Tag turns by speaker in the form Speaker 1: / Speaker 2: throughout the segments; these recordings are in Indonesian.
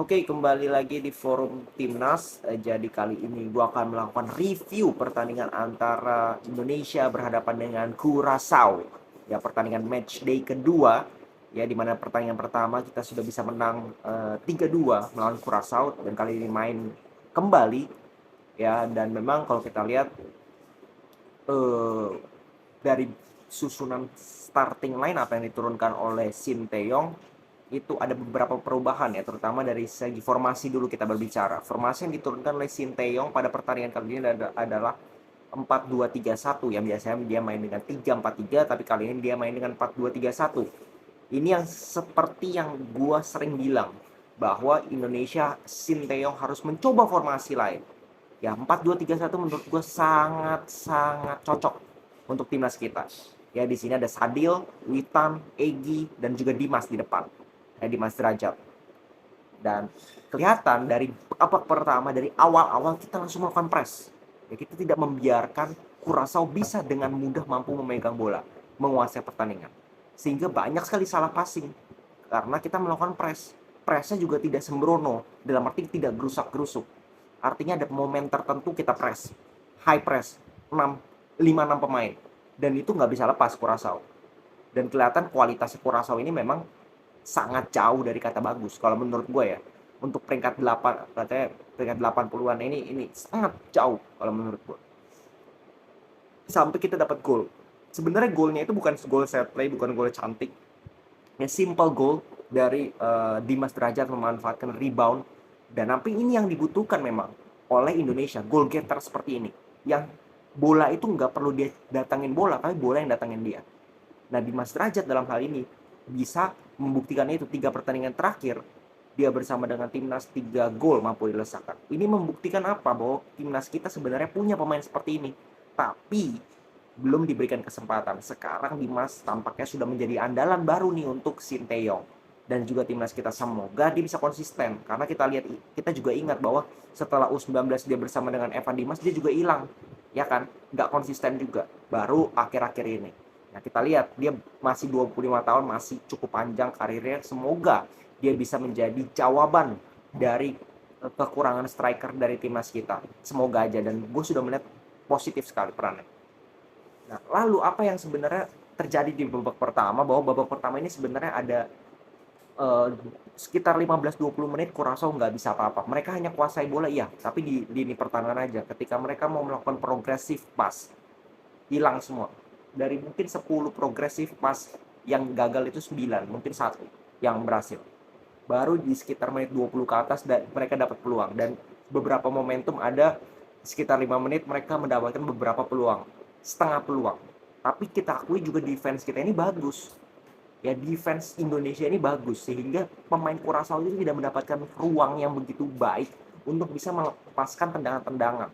Speaker 1: Oke, kembali lagi di forum Timnas. Jadi kali ini gue akan melakukan review pertandingan antara Indonesia berhadapan dengan Curaçao. Ya, pertandingan match day kedua. Ya, di mana pertandingan pertama kita sudah bisa menang 3-2 melawan Curaçao. Dan kali ini main kembali. Ya, dan memang kalau kita lihat eh, dari susunan starting line apa yang diturunkan oleh Sinteyong itu ada beberapa perubahan ya, terutama dari segi formasi dulu kita berbicara. Formasi yang diturunkan oleh Sinteyong pada pertandingan kali ini adalah 4-2-3-1 yang biasanya dia main dengan 3-4-3, tapi kali ini dia main dengan 4-2-3-1. Ini yang seperti yang gua sering bilang bahwa Indonesia Sinteyong harus mencoba formasi lain. Ya, 4-2-3-1 menurut gue sangat-sangat cocok untuk timnas kita. Ya, di sini ada Sadil, Witan, Egy, dan juga Dimas di depan. Dimas Derajat. Dan kelihatan dari babak pertama, dari awal-awal kita langsung melakukan press. Ya, kita tidak membiarkan Curaçao bisa dengan mudah mampu memegang bola, menguasai pertandingan. Sehingga banyak sekali salah passing. Karena kita melakukan press. Pressnya juga tidak sembrono, dalam arti tidak gerusak-gerusuk. Artinya ada momen tertentu kita press, high press, 5-6 pemain. Dan itu nggak bisa lepas Curaçao. Dan kelihatan kualitas Curaçao ini memang sangat jauh dari kata bagus kalau menurut gue ya. Untuk peringkat 8, katanya peringkat 80-an ini sangat jauh kalau menurut gue. Sampai kita dapat gol. Sebenarnya golnya itu bukan gol set play, bukan gol cantik. Ya, simple goal dari Dimas Derajat memanfaatkan rebound. Dan tapi ini yang dibutuhkan memang oleh Indonesia, goal getter seperti ini. Yang bola itu nggak perlu dia datangin bola, tapi bola yang datangin dia. Nah, Dimas Derajat dalam hal ini bisa membuktikan itu. 3 pertandingan terakhir, dia bersama dengan timnas 3 gol mampu dilesakan. Ini membuktikan apa? Bahwa timnas kita sebenarnya punya pemain seperti ini. Tapi belum diberikan kesempatan. Sekarang Dimas tampaknya sudah menjadi andalan baru nih untuk Sinteyong dan juga timnas kita. Semoga dia bisa konsisten, karena kita juga ingat bahwa setelah U19 dia bersama dengan Evan Dimas, dia juga hilang, ya kan, nggak konsisten juga baru akhir-akhir ini. Nah, kita lihat dia masih 25 tahun, masih cukup panjang karirnya. Semoga dia bisa menjadi jawaban dari kekurangan striker dari timnas kita. Semoga aja, dan gue sudah melihat positif sekali perannya. Nah, lalu apa yang sebenarnya terjadi di babak pertama? Bahwa babak pertama ini sebenarnya ada uh, sekitar 15-20 menit Curaçao nggak bisa apa-apa. Mereka hanya kuasai bola, iya, tapi di lini pertahanan aja. Ketika mereka mau melakukan progresif pass, hilang semua. Dari mungkin 10 progresif pass yang gagal itu 9, mungkin satu yang berhasil. Baru di sekitar menit 20 ke atas dan mereka dapat peluang. Dan beberapa momentum ada sekitar 5 menit mereka mendapatkan beberapa peluang. Setengah peluang. Tapi kita akui juga defense kita ini bagus. Ya, defense Indonesia ini bagus sehingga pemain Curaçao itu tidak mendapatkan ruang yang begitu baik untuk bisa melepaskan tendangan-tendangan.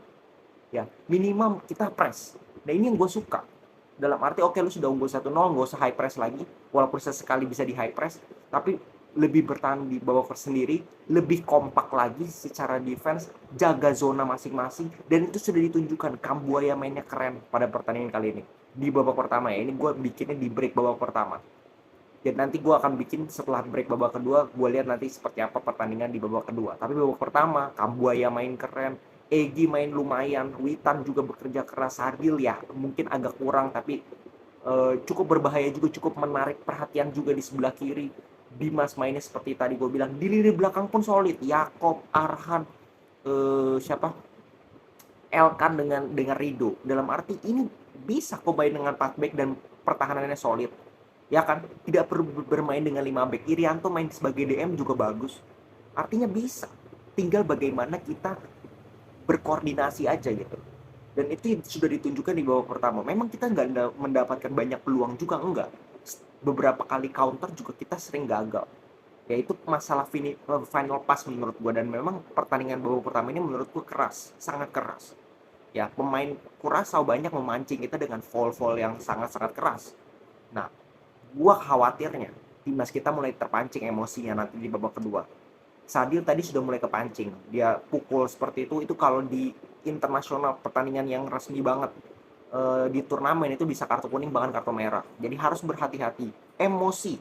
Speaker 1: Ya, minimal kita press. Nah, ini yang gue suka. Dalam arti oke, lu sudah unggul 1-0, gak usah high press lagi. Walaupun sesekali bisa di high press, tapi lebih bertahan di babak sendiri, lebih kompak lagi secara defense, jaga zona masing-masing. Dan itu sudah ditunjukkan, Kambuaya mainnya keren pada pertandingan kali ini. Di babak pertama ya, ini gue bikinnya di break babak pertama. Dan nanti gue akan bikin setelah break babak kedua, gue lihat nanti seperti apa pertandingan di babak kedua. Tapi babak pertama, Kambuaya main keren, Egy main lumayan, Witan juga bekerja keras, Sadil ya mungkin agak kurang, tapi cukup berbahaya juga, cukup menarik perhatian juga di sebelah kiri. Dimas mainnya seperti tadi gue bilang, di lini belakang pun solid, Yakob, Arhan, siapa, Elkan dengan Rido. Dalam arti ini bisa combine dengan 4 back dan pertahanannya solid. Ya kan, tidak perlu bermain dengan 5 back. Irianto main sebagai DM juga bagus. Artinya bisa. Tinggal bagaimana kita berkoordinasi aja gitu. Dan itu sudah ditunjukkan di babak pertama. Memang kita nggak mendapatkan banyak peluang juga, enggak. Beberapa kali counter juga kita sering gagal. Ya, itu masalah final pass menurut gue. Dan memang pertandingan babak pertama ini menurut gue keras, sangat keras. Ya, pemain Curaçao banyak memancing kita dengan foul-foul yang sangat-sangat keras. Nah, gua khawatirnya timnas kita mulai terpancing emosinya nanti di babak kedua. Sadil tadi sudah mulai kepancing, dia pukul seperti itu kalau di internasional pertandingan yang resmi banget, di turnamen itu bisa kartu kuning bahkan kartu merah. Jadi harus berhati-hati. Emosi,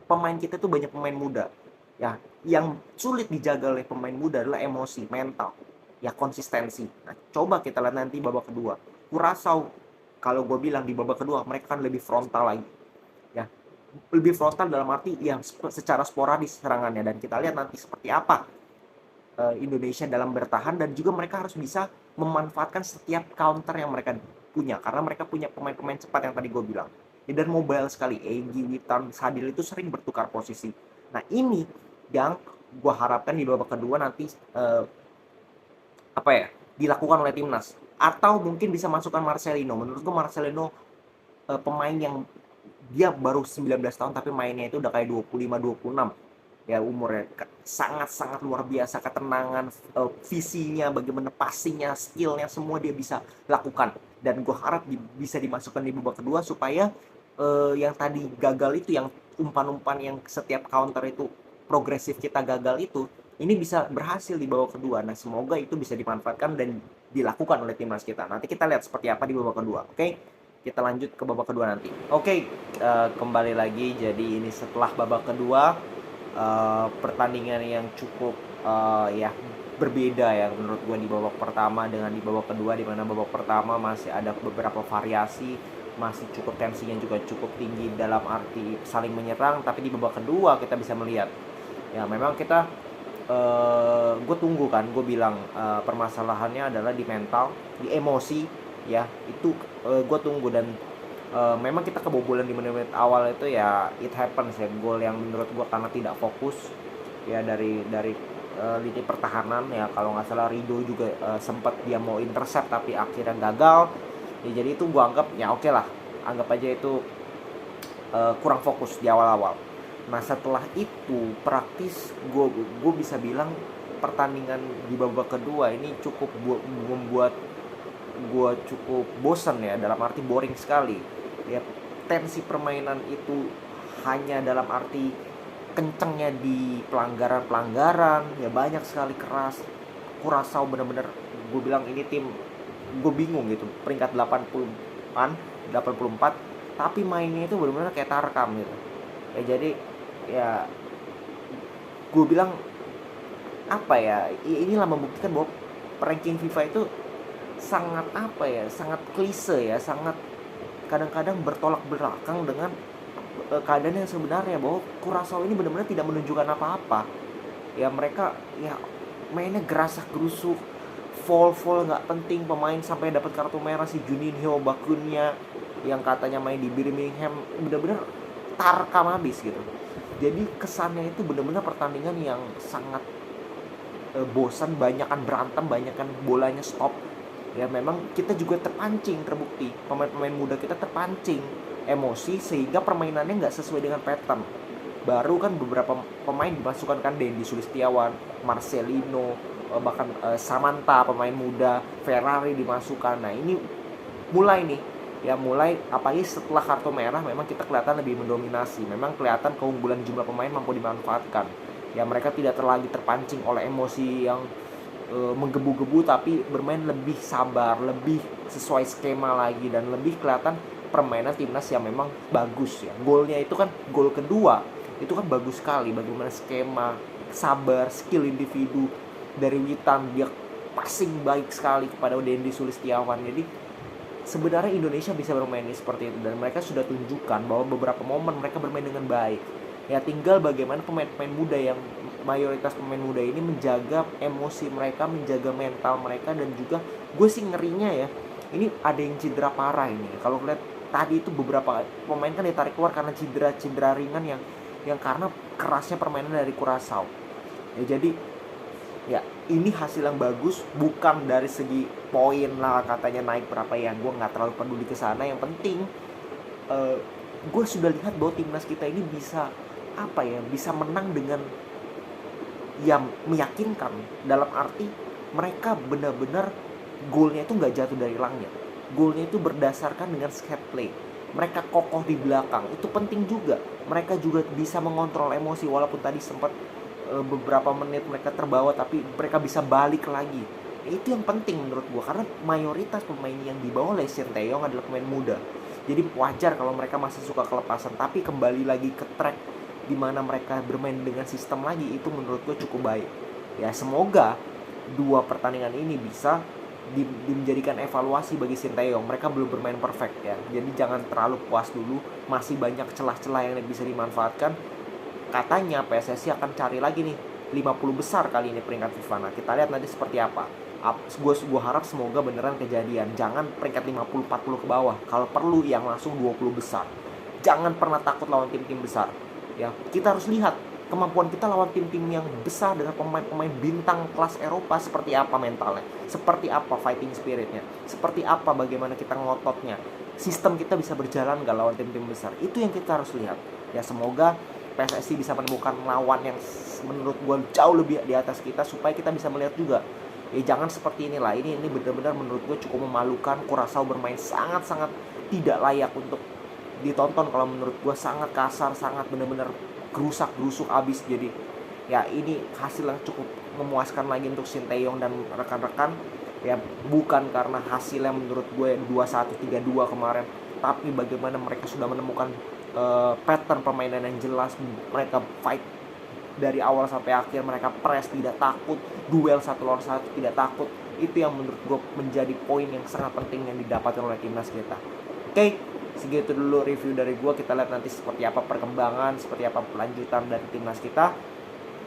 Speaker 1: pemain kita tuh banyak pemain muda. Ya, yang sulit dijaga oleh pemain muda adalah emosi, mental, ya konsistensi. Nah, coba kita lihat nanti babak kedua. Curaçao, kalau gue bilang di babak kedua mereka kan lebih frontal lagi, ya lebih frontal dalam arti yang secara sporadis serangannya, dan kita lihat nanti seperti apa Indonesia dalam bertahan, dan juga mereka harus bisa memanfaatkan setiap counter yang mereka punya karena mereka punya pemain-pemain cepat yang tadi gue bilang. Ya, dan mobile sekali, Egy, Witan, Sadil itu sering bertukar posisi. Nah ini yang gue harapkan di babak kedua nanti apa ya dilakukan oleh timnas, atau mungkin bisa masukkan Marcelino. Menurut gue Marcelino pemain yang dia baru 19 tahun tapi mainnya itu udah kayak 25-26 ya umurnya, sangat-sangat luar biasa ketenangan, visinya, bagaimana passingnya, skillnya, semua dia bisa lakukan, dan gue harap bisa dimasukkan di babak kedua supaya yang tadi gagal itu, yang umpan-umpan yang setiap counter itu progresif kita gagal itu, ini bisa berhasil di babak kedua. Nah semoga itu bisa dimanfaatkan dan dilakukan oleh timnas kita. Nanti kita lihat seperti apa di babak kedua. Oke, kita lanjut ke babak kedua nanti. Oke, kembali lagi. Jadi ini setelah babak kedua, pertandingan yang cukup ya berbeda ya menurut gue di babak pertama dengan di babak kedua, di mana babak pertama masih ada beberapa variasi, masih cukup tensinya juga cukup tinggi dalam arti saling menyerang, tapi di babak kedua kita bisa melihat ya memang kita gue tunggu kan, gue bilang permasalahannya adalah di mental, di emosi ya, itu gue tunggu, dan memang kita kebobolan di menit-menit awal itu ya, it happens ya, gol yang menurut gue karena tidak fokus ya dari lini pertahanan ya, kalau nggak salah Rido juga sempat dia mau intercept tapi akhirnya gagal ya, jadi itu gue anggap ya oke lah, anggap aja itu kurang fokus di awal-awal. Nah setelah itu praktis gue bisa bilang pertandingan di babak kedua ini cukup membuat gue cukup bosan ya, dalam arti boring sekali ya. Tensi permainan itu hanya dalam arti kencengnya di pelanggaran-pelanggaran ya, banyak sekali keras. Curaçao bener-bener gue bilang ini tim, gue bingung gitu, peringkat 80-an 84 tapi mainnya itu benar-benar kayak Tarkam gitu ya. Jadi ya gue bilang apa ya, inilah membuktikan bahwa ranking FIFA itu sangat apa ya, sangat klise ya, sangat kadang-kadang bertolak belakang dengan keadaan yang sebenarnya, bahwa Curaçao ini benar-benar tidak menunjukkan apa-apa ya. Mereka ya mainnya gerasak gerusuk, foul nggak penting, pemain sampai dapat kartu merah, si Juninho Bakunya yang katanya main di Birmingham, benar-benar tarkam habis gitu. Jadi kesannya itu benar-benar pertandingan yang sangat bosan, banyakan berantem, banyakan bolanya stop ya. Memang kita juga terpancing, terbukti pemain-pemain muda kita terpancing emosi sehingga permainannya nggak sesuai dengan pattern. Baru kan beberapa pemain dimasukkan kan, Dendi Sulistiawan, Marcelino, bahkan Samantha pemain muda, Ferrari dimasukkan. Nah ini mulai nih ya, mulai apalagi setelah kartu merah memang kita kelihatan lebih mendominasi, memang kelihatan keunggulan jumlah pemain mampu dimanfaatkan ya. Mereka tidak lagi terpancing oleh emosi yang menggebu-gebu, tapi bermain lebih sabar, lebih sesuai skema lagi, dan lebih kelihatan permainan timnas yang memang bagus ya. Golnya itu kan, gol kedua itu kan bagus sekali, bagaimana skema, sabar, skill individu dari Witan, dia passing baik sekali kepada Dendi Sulistiawan. Jadi sebenarnya Indonesia bisa bermain seperti itu, dan mereka sudah tunjukkan bahwa beberapa momen mereka bermain dengan baik ya. Tinggal bagaimana pemain-pemain muda, yang mayoritas pemain muda ini menjaga emosi mereka, menjaga mental mereka, dan juga gue sih ngerinya ya, ini ada yang cedera parah ini. Kalau lihat tadi itu beberapa pemain kan ditarik keluar karena cedera ringan yang karena kerasnya permainan dari Curaçao ya. Jadi ya ini hasil yang bagus, bukan dari segi poin lah katanya naik berapa ya, gue nggak terlalu peduli ke sana. Yang penting gue sudah lihat bahwa timnas kita ini bisa apa ya, bisa menang dengan yang meyakinkan, dalam arti mereka benar-benar golnya itu nggak jatuh dari langit, golnya itu berdasarkan dengan set play. Mereka kokoh di belakang, itu penting juga. Mereka juga bisa mengontrol emosi, walaupun tadi sempat beberapa menit mereka terbawa, tapi mereka bisa balik lagi. Itu yang penting menurut gue, karena mayoritas pemain yang dibawa oleh Sinteyong adalah pemain muda. Jadi wajar kalau mereka masih suka kelepasan, tapi kembali lagi ke track di mana mereka bermain dengan sistem lagi, itu menurut gue cukup baik. Ya semoga dua pertandingan ini bisa menjadikan evaluasi bagi Sinteyong. Mereka belum bermain perfect ya, jadi jangan terlalu puas dulu, masih banyak celah-celah yang bisa dimanfaatkan. Katanya PSSI akan cari lagi nih 50 besar kali ini peringkat FIFA. Nah kita lihat nanti seperti apa. Gue harap semoga beneran kejadian. Jangan peringkat 50-40 ke bawah. Kalau perlu yang langsung 20 besar. Jangan pernah takut lawan tim-tim besar. Ya, kita harus lihat kemampuan kita lawan tim-tim yang besar dengan pemain-pemain bintang kelas Eropa seperti apa mentalnya, seperti apa fighting spiritnya, seperti apa bagaimana kita ngototnya, sistem kita bisa berjalan gak lawan tim-tim besar. Itu yang kita harus lihat. Ya semoga PSSI bisa menemukan lawan yang menurut gue jauh lebih di atas kita, supaya kita bisa melihat juga. Ya jangan seperti inilah. Ini benar-benar menurut gue cukup memalukan. Curaçao bermain sangat-sangat tidak layak untuk ditonton. Kalau menurut gue sangat kasar, sangat benar-benar gerusak-gerusuk abis. Jadi ya ini hasil yang cukup memuaskan lagi untuk Sinteyong dan rekan-rekan. Ya bukan karena hasilnya menurut gue 2-1, 3-2 kemarin, tapi bagaimana mereka sudah menemukan pattern permainan yang jelas. Mereka fight dari awal sampai akhir, mereka press tidak takut, duel 1 lawan 1 tidak takut. Itu yang menurut gue menjadi poin yang sangat penting yang didapatkan oleh timnas kita. Oke, segitu dulu review dari gue. Kita lihat nanti seperti apa perkembangan, seperti apa pelanjutan dari timnas kita.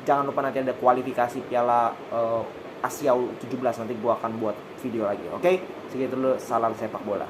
Speaker 1: Jangan lupa nanti ada kualifikasi Piala Asia U17, nanti gue akan buat video lagi. Oke, segitu dulu, salam sepak bola.